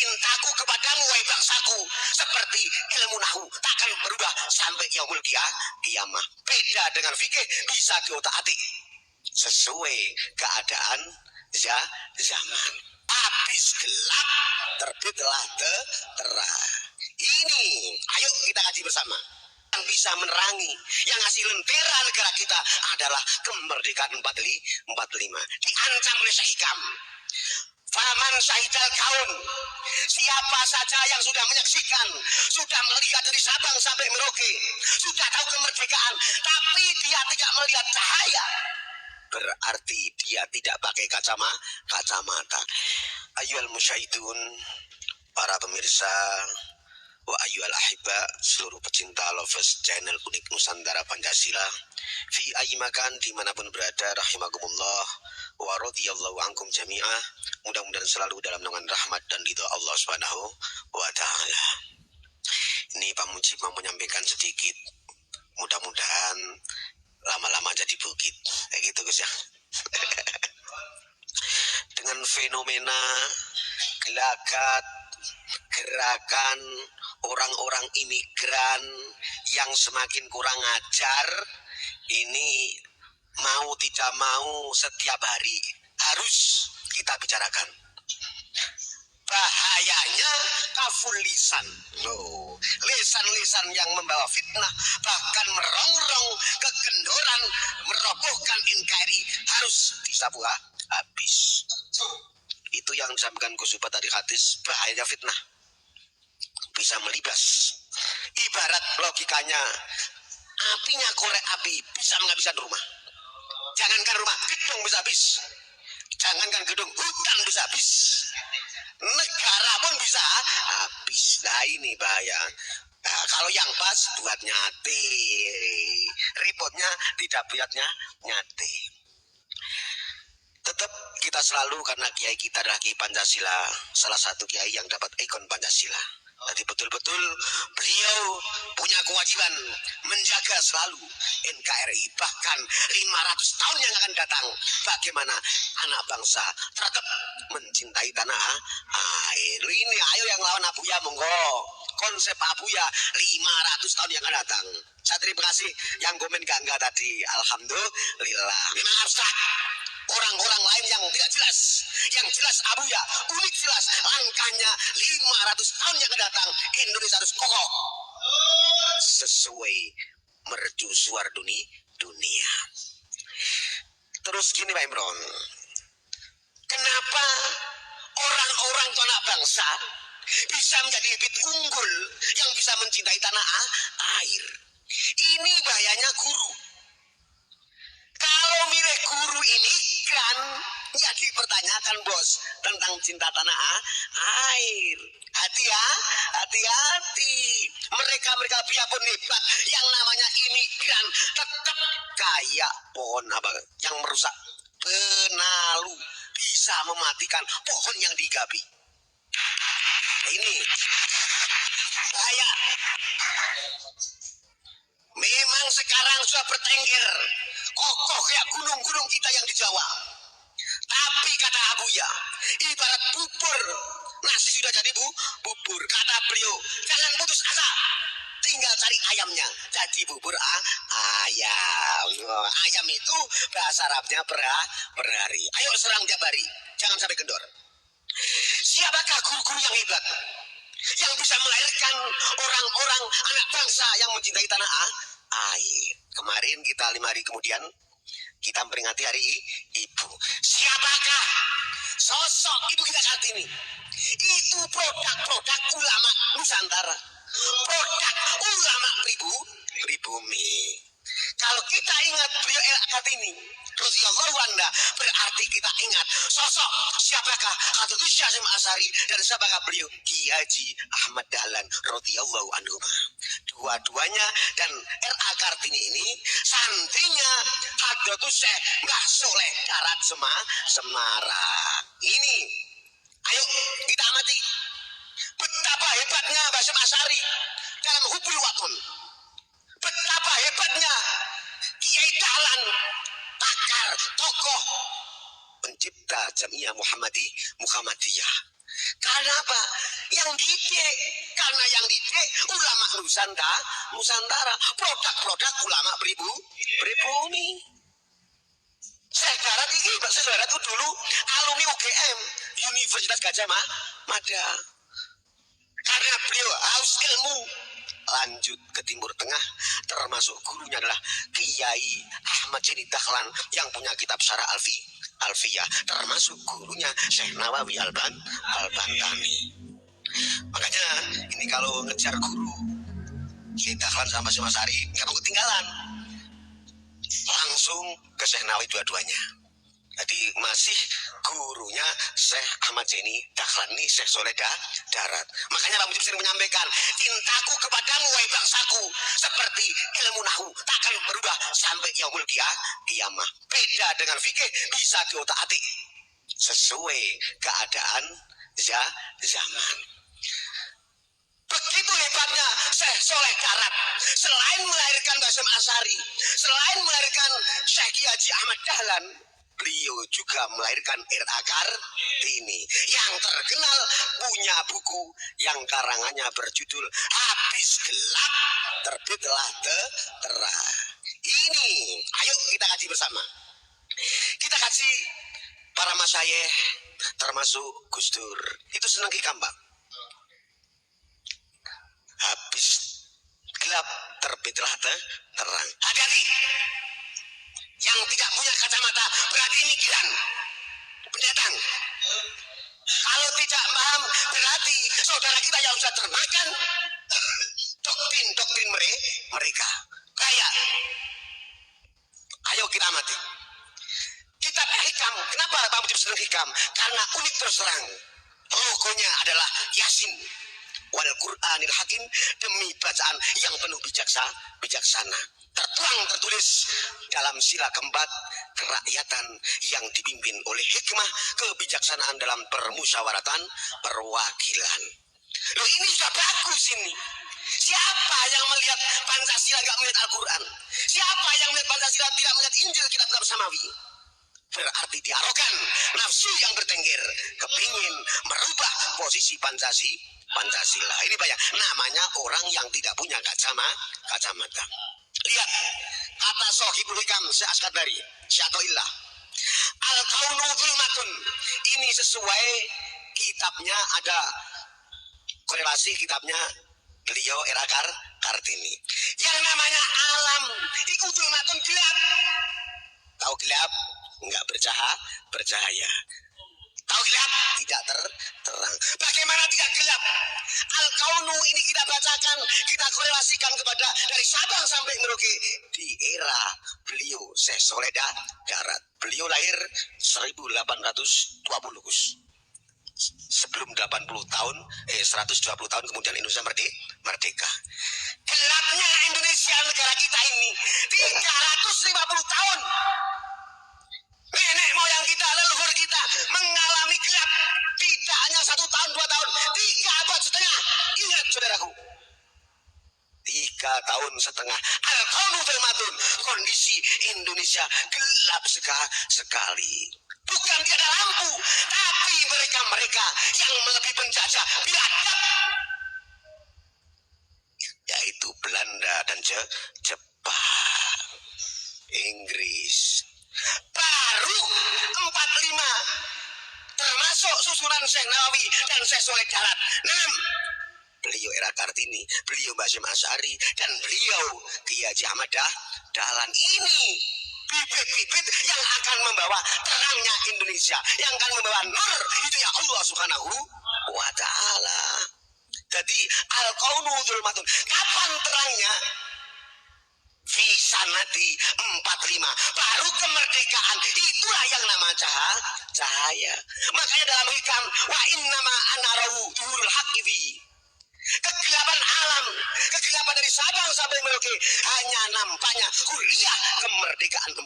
cintaku kepadamu wahai bangsaku seperti ilmu nahu takkan berubah sampai yaumul kiamah. Beda dengan fikih bisa diotak-atik sesuai keadaan zaman. Habis gelap terbitlah terang. Ini ayo kita kaji bersama. Yang bisa menerangi, yang ngasih lentera negara kita adalah kemerdekaan 45. Diancam oleh Syekh Hikam. Faman syahidal kaun, siapa saja yang sudah menyaksikan, sudah melihat dari Sabang sampai Merauke, sudah tahu kemerdekaan, tapi dia tidak melihat cahaya, berarti dia tidak pakai kacamata. Ayyuhal musyahidun, para pemirsa, wa ayyuhal ahibba, seluruh pecinta lovers channel Unik Nusantara Pancasila, fi ayyimakan dimanapun berada, rahimakumullah wa radhiyallahu ankum jami'ah. Mudah-mudahan selalu dalam naungan rahmat dan ridha Allah Subhanahu wa ta'ala. Ini Pak Mujib mau menyampaikan sedikit, mudah-mudahan lama-lama jadi bukit kayak gitu Gus ya. Dengan fenomena gelagat gerakan orang-orang imigran yang semakin kurang ajar ini, mau tidak mau setiap hari harus kita bicarakan. Bahayanya kaful lisan, lisan-lisan yang membawa fitnah, bahkan merongrong kegendoran, merobohkan NKRI harus disapu habis. Itu yang disampaikan Gus Subhat tadi hadis, bahayanya fitnah bisa melibas. Ibarat logikanya, apinya korek api bisa menghabiskan rumah. Jangankan rumah, gedung bisa habis. Jangankan gedung, hutan bisa habis. Negara pun bisa habis. Nah ini bahaya. Nah, kalau yang pas buat nyate, reportnya tidak buatnya nyate. Tetap kita selalu, karena kiai kita adalah Kiai Pancasila, salah satu kiai yang dapat ikon Pancasila. Jadi betul-betul beliau punya kewajiban menjaga selalu NKRI, bahkan 500 tahun yang akan datang. Bagaimana anak bangsa tetap mencintai tanah air. Ini ayo yang lawan Abuya monggo. Konsep Abuya 500 tahun yang akan datang. Saya terima kasih yang komen enggak tadi. Alhamdulillah. Memang abstrak. Orang-orang lain yang tidak jelas, yang jelas Abuya unik jelas, langkahnya 500 tahun yang akan datang. Indonesia harus kokoh sesuai mercu suara dunia. Terus gini Pak Imron, kenapa orang-orang anak bangsa bisa menjadi bibit unggul yang bisa mencintai tanah air? Ini bahayanya guru. Kalau milih guru ini kan ya dipertanyakan bos tentang cinta tanah air. Hati-hati. Mereka biarpun hebat, yang namanya imigran tetap kayak pohon apa yang merusak penalu, bisa mematikan pohon yang digabi. Ini bahaya. Memang sekarang sudah bertengger kokoh kayak gunung-gunung kita yang di Jawa. Tapi kata Abuya, ibarat bubur, nasi sudah jadi bubur. Kata beliau, jangan putus asa, tinggal cari ayamnya, jadi bubur ayam. Ayam itu bahasa Arabnya per hari. Ayo serang tiap hari, jangan sampai kendor. Siapakah guru-guru yang hebat, yang bisa melahirkan orang-orang anak bangsa yang mencintai tanah air? Kemarin kita 5 hari kemudian kita memperingati Hari Ibu. Siapakah sosok ibu kita saat ini? Itu produk ulama Nusantara, produk ulama pribumi. Kalau kita ingat beliau Kartini radhiyallahu anha, berarti kita ingat sosok siapakah Khatul Syazim Asari dan siapakah beliau Kiai Haji Ahmad Dahlan radhiyallahu anhu. Dua-duanya dan R.A. Kartini ini santrinya Hadratus Syekh Mbah Soleh Darat Semarang. Ini ayo kita amati betapa hebatnya Mbah Syekh Asari dalam Hubul Waton. Betapa hebatnya Kiai Dahlan, pakar, tokoh, pencipta Jamiah Muhammadiyah. Karena apa? Yang didik. Karena yang didik ulama Nusantara. Produk-produk ulama pribumi. Syekh Darat ini, Syekh Darat itu dulu alumni UGM, Universitas Gajah Mada. Karena beliau haus ilmu, lanjut ke Timur Tengah, termasuk gurunya adalah Kiai Ahmad Jeni Dahlan yang punya kitab Syarah Alfiyah, termasuk gurunya Syekh Nawawi Al-Bantani. Makanya ini kalau ngejar guru Jeni Dahlan sama Syekh Masari nggak mau ketinggalan, langsung ke Syekh Nawawi dua-duanya. Jadi masih gurunya Syekh Ahmad Jeni Dahlan ini Syekh Soleh Darat. Makanya Pak Mujib sering menyampaikan, cintaku kepadamu wahai bangsaku seperti ilmu nahu takkan berubah sampai yaumul qiyamah. Beda dengan fikih bisa diotak-atik sesuai keadaan zaman. Begitu hebatnya Syekh Soleh Darat. Selain melahirkan Basyam Asy'ari, selain melahirkan Syekh Haji Ahmad Dahlan, beliau juga melahirkan R.A. Kartini yang terkenal punya buku yang karangannya berjudul Habis Gelap Terbitlah Terang. Ini, ayo kita kaji bersama. Kita kaji para masyayikh termasuk Gus Dur. Itu senang hikam, Pak. Habis gelap terbitlah terang. Hati-hati. Yang tidak punya kacamata berarti imigran, pendatang. Kalau tidak paham berarti saudara kita yang sudah termakan doktrin mereka. Kayak, ayo kita amati. Kitab hikam, kenapa Pak Mujib senang hikam? Karena unik terus terang. Logonya adalah Yasin wal Qur'anil Hakim, demi bacaan yang penuh bijaksana. Tertulis dalam sila keempat kerakyatan yang dipimpin oleh hikmah kebijaksanaan dalam permusyawaratan perwakilan. Loh, ini sudah bagus ini. Siapa yang melihat Pancasila tidak melihat Al-Quran? Siapa yang melihat Pancasila tidak melihat Injil, kitab-kitab samawi? Berarti dia arogan, nafsu yang bertengger, kepingin merubah posisi Pancasila. Ini banyak namanya orang yang tidak punya kacamata. Lihat kata Sohibul Hikam Syekh Askandari, Syatoillah, Al-Kaunu Zulmatun. Ini sesuai kitabnya, ada korelasi kitabnya beliau R.A. Kartini. Yang namanya alam itu zulmatun, gelap. Tahu gelap? Enggak bercahaya. Tahu gelap? Tidak terang. Bagaimana tidak gelap? Al-Kaunu ini kita bacakan, kita korelasikan kepada dari Sabang sampai Merauke di era beliau Syekh Soleh Darat. Beliau lahir 1820, Gus. Sebelum 80 tahun, 120 tahun kemudian Indonesia merdeka. Gelapnya Indonesia, negara kita ini 350 tahun. Nenek moyang kita, leluhur kita mengalami gelap. Tidak hanya 1 tahun, 2 tahun, 3 abad setengah. Ingat saudaraku, 3 tahun setengah. Al-Kaunu Zulmatun, kondisi Indonesia gelap sekali. Bukan tiada lampu, tapi mereka yang lebih penjajah biadab, yaitu Belanda dan Jepang, Inggris. Baru 45 termasuk susunan Syekh Nawawi dan Syekh Soleh Darat. 6 beliau R.A. Kartini, beliau Basyam Asy'ari, dan beliau Kiai Haji Ahmad Dahlan. Ini bibit-bibit yang akan membawa terangnya Indonesia, yang akan membawa nur itu ya Allah Subhanahu wa Ta'ala. Jadi Al-Kaunu Zulmatun, kapan terangnya? Fisanati 45, baru kemerdekaan, itulah yang nama cahaya. Makanya dalam hikam, wa innama anarahu duhurul haqifi, kegelapan alam, kegelapan dari Sabang sampai Merauke, hanya nampaknya kuliah kemerdekaan 45.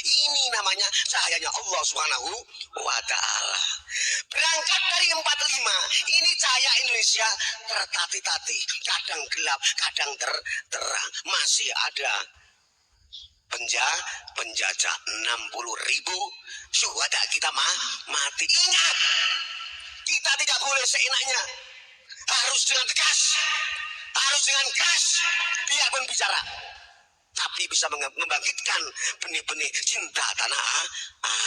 Ini namanya cahayanya Allah Subhanahu wa Ta'ala. Berangkat dari 45, ini cahaya Indonesia tertati-tati, kadang gelap, kadang terang. Masih ada penjajah 60.000 syuhada kita mati. Ingat, kita tidak boleh seenaknya. Harus dengan tegas, harus dengan keras, biarpun bicara, tapi bisa membangkitkan benih-benih cinta tanah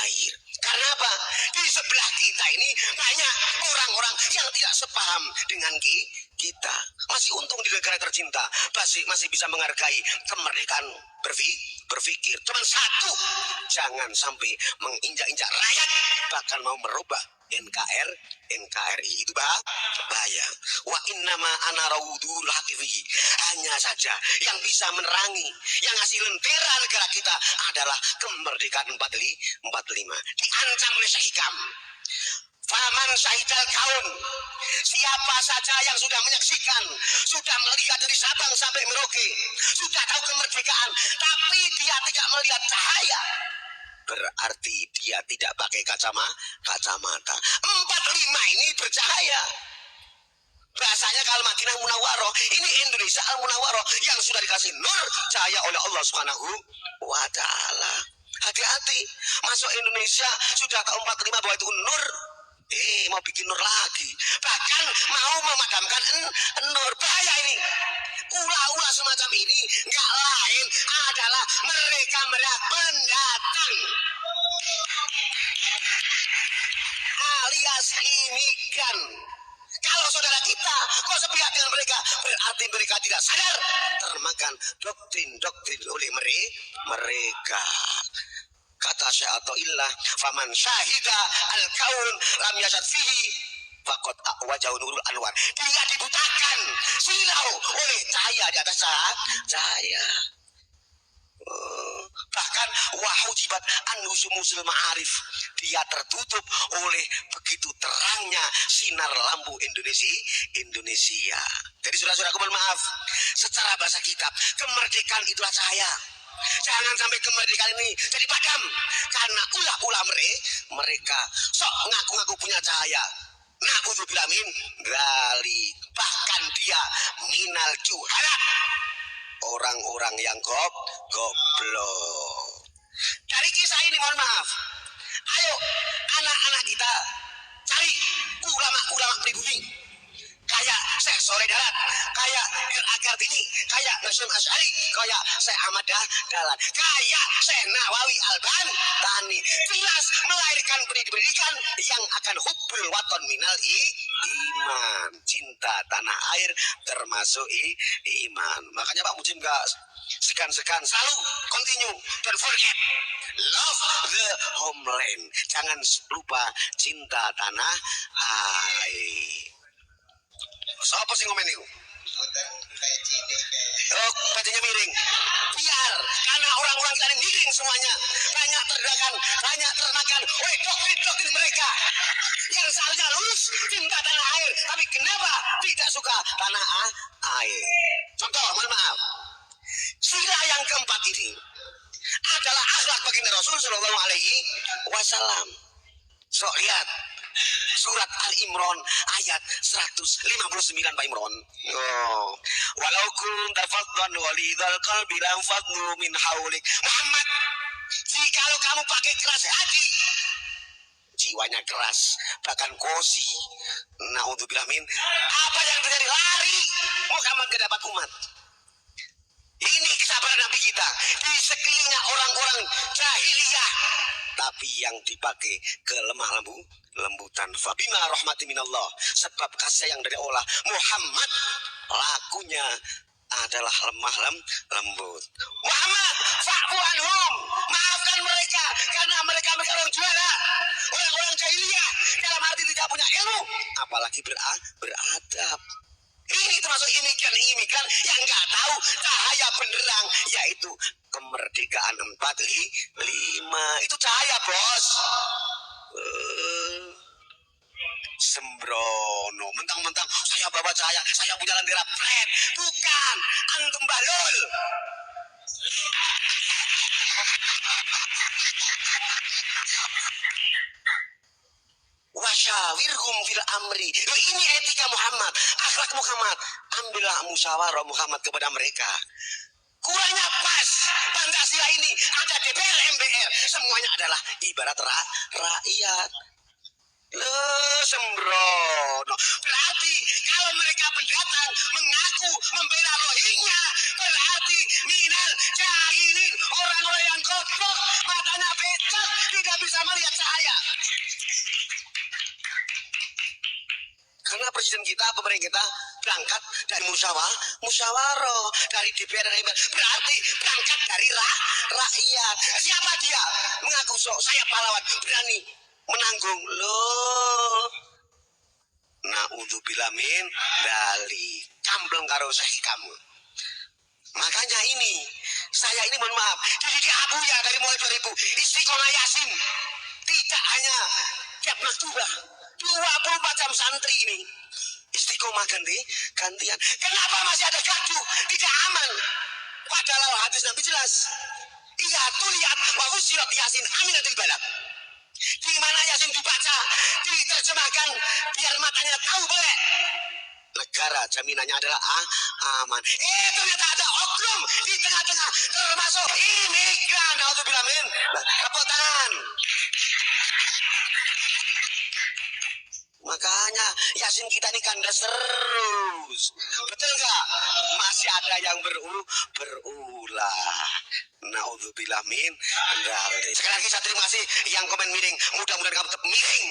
air. Karena apa? Di sebelah kita ini banyak orang-orang yang tidak sepaham dengan kita. Masih untung di negara tercinta masih bisa menghargai kemerdekaan berpikir. Cuman satu, jangan sampai menginjak-injak rakyat, bahkan mau merubah NKRI. Itu bahaya. Wa innama ana raudul haqiqi. Hanya saja yang bisa menerangi, yang ngasih lentera negara kita adalah kemerdekaan 45. Diancam oleh Syekh Hikam. Faman syahidal kaun, siapa saja yang sudah menyaksikan, sudah melihat dari Sabang sampai Merauke, sudah tahu kemerdekaan, tapi dia tidak melihat cahaya, berarti dia tidak pakai kacamata. 45 ini bercahaya. Bahasanya kalau Madinah Munawwaroh, ini Indonesia Al-Munawwaroh yang sudah dikasih nur cahaya oleh Allah Subhanahu wa Ta'ala. Hati-hati, masuk Indonesia sudah ke 45 bahwa itu nur, mau bikin nur lagi, bahkan mau memadamkan nur. Bahaya ini. Ulah-ulah semacam ini nggak lain adalah mereka pendatang alias imigran. Kalau saudara kita kok sepihak dengan mereka, berarti mereka tidak sadar termakan doktrin-doktrin oleh mereka. Kata Syekh Athaillah, faman syahida al-kaun lam yashad fihi faqad a'wajahu nurul anwar. Dia dibutakan silau oleh cahaya di atas cahaya. Bahkan wahujibat an-nusumusul ma'arif, dia tertutup oleh begitu terangnya sinar lampu Indonesia. Jadi saudara-saudaraku, mohon maaf, secara bahasa kitab, kemerdekaan itulah cahaya. Jangan sampai kemerdekaan ini jadi padam karena ulah-ulah mereka sok ngaku-ngaku punya cahaya. Na'udzubillah min dzalik. Bahkan dia minal juhala, orang-orang yang goblok. Dari kisah ini, mohon maaf, ayo anak-anak kita cari ulama-ulama pribumi kayak Syekh Soleh Darat, kayak R.A. Kartini, kayak Nasyim Asy'ari, kayak Syekh Ahmad Dahlan, kayak Syekh Nawawi Al-Bantani. Jelas melahirkan pendidikan yang akan hubbul waton minal iman. Cinta tanah air termasuk iman. Makanya Pak Mujib gak segan-segan selalu continue, don't forget, love the homeland. Jangan lupa cinta tanah air. Siapa sih ngomen itu? Oh, bajunya miring. Biar, karena orang-orang kalian miring semuanya, banyak terdakan, banyak termakan oleh doktrin-doktrin mereka yang seharusnya lulus cinta tanah air, tapi kenapa tidak suka tanah air? Contoh, mohon maaf, sila yang keempat ini adalah akhlak baginda Rasul Shallallahu Alaihi Wasallam. So, lihat surat Al-Imran ayat 159, Pak Imran. Walau kunta faddan walidal qalbi lam fadlu min haulik. Muhammad, jikalau kamu pakai keras hati, jiwanya keras, bahkan kosi, naudzubillah min, apa yang terjadi? Lari Muhammad ke dapat umat. Ini kesabaran Nabi kita di sekelilingnya orang-orang jahiliyah, tapi yang dipakai kelemah lembutan. Fabima rahmati minallah, sebab kasih yang dari Allah, Muhammad lakunya adalah lemah lembut. Muhammad fa'fu anhum, maafkan mereka karena mereka orang juara, orang-orang jahiliyah, dalam arti tidak punya ilmu, apalagi beradab. Ini termasuk imigran yang nggak tahu cahaya benderang, yaitu kemerdekaan 45. Itu cahaya, bos. Sembrono, mentang-mentang saya bawa cahaya, saya punya lentera pret. Bukan, antum balul. Wasyawirhum fil amri. Ini etika Muhammad, akhlak Muhammad. Ambillah musyawarah Muhammad kepada mereka. Kurangnya pas, Pancasila ini ada DPR, MPR, semuanya adalah ibarat rakyat. Sembrono. Berarti kalau mereka pendatang mengaku membela Rohingya, berarti minal jahilin, orang-orang yang goblok, matanya becek, tidak bisa melihat cahaya. Karena presiden kita, pemerintah kita berangkat dari musyawarah, dari DPR dan MPR. Berarti berangkat dari rakyat. Siapa dia? Mengaku saya pahlawan, berani menanggung. Loh, naudzubillah min dalik. Kambleng karo kamu. Makanya ini, saya ini mohon maaf, dididik Abuya dari mulai 2000, Istiqomah Yasin. Tidak hanya tiap maktubah, 24 jam santri ini. Istiqomah gantian. Kenapa masih ada gaduh? Tidak aman. Padahal hadis Nabi jelas. Iya tuh lihat, wa usirat Yasin aminatil balad. Di mana Yasin dibaca, diterjemahkan biar matanya tahu boleh. Negara jaminannya adalah aman. Ternyata ada oknum di tengah-tengah, termasuk imigran. Naudzubillah min. Tepuk tangan. Makanya Yasin kita ini kandas terus. Betul nggak? Masih ada yang berulah. Naudzubillah min dzalik. Sekali lagi saya terima kasih yang komen miring. Mudah-mudahan kamu tetap miring.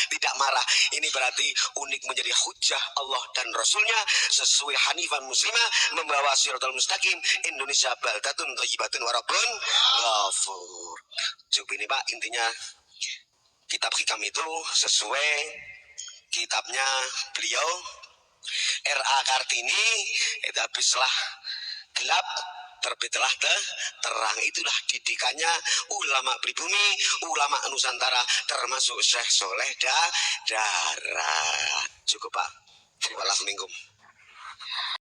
Tidak marah. Ini berarti unik menjadi hujah Allah dan Rasulnya sesuai hanifan muslimah membawa siratal mustaqim. Indonesia baldatun thayyibatun wa rabbun ghafur. Cukup ini Pak, intinya kitab hikam itu sesuai kitabnya beliau R.A. Kartini. Itu habislah gelap terbitlah terang. Itulah didikannya ulama pribumi, ulama Nusantara, termasuk Syekh Soleh Darat. Cukup Pak. Terima kasih.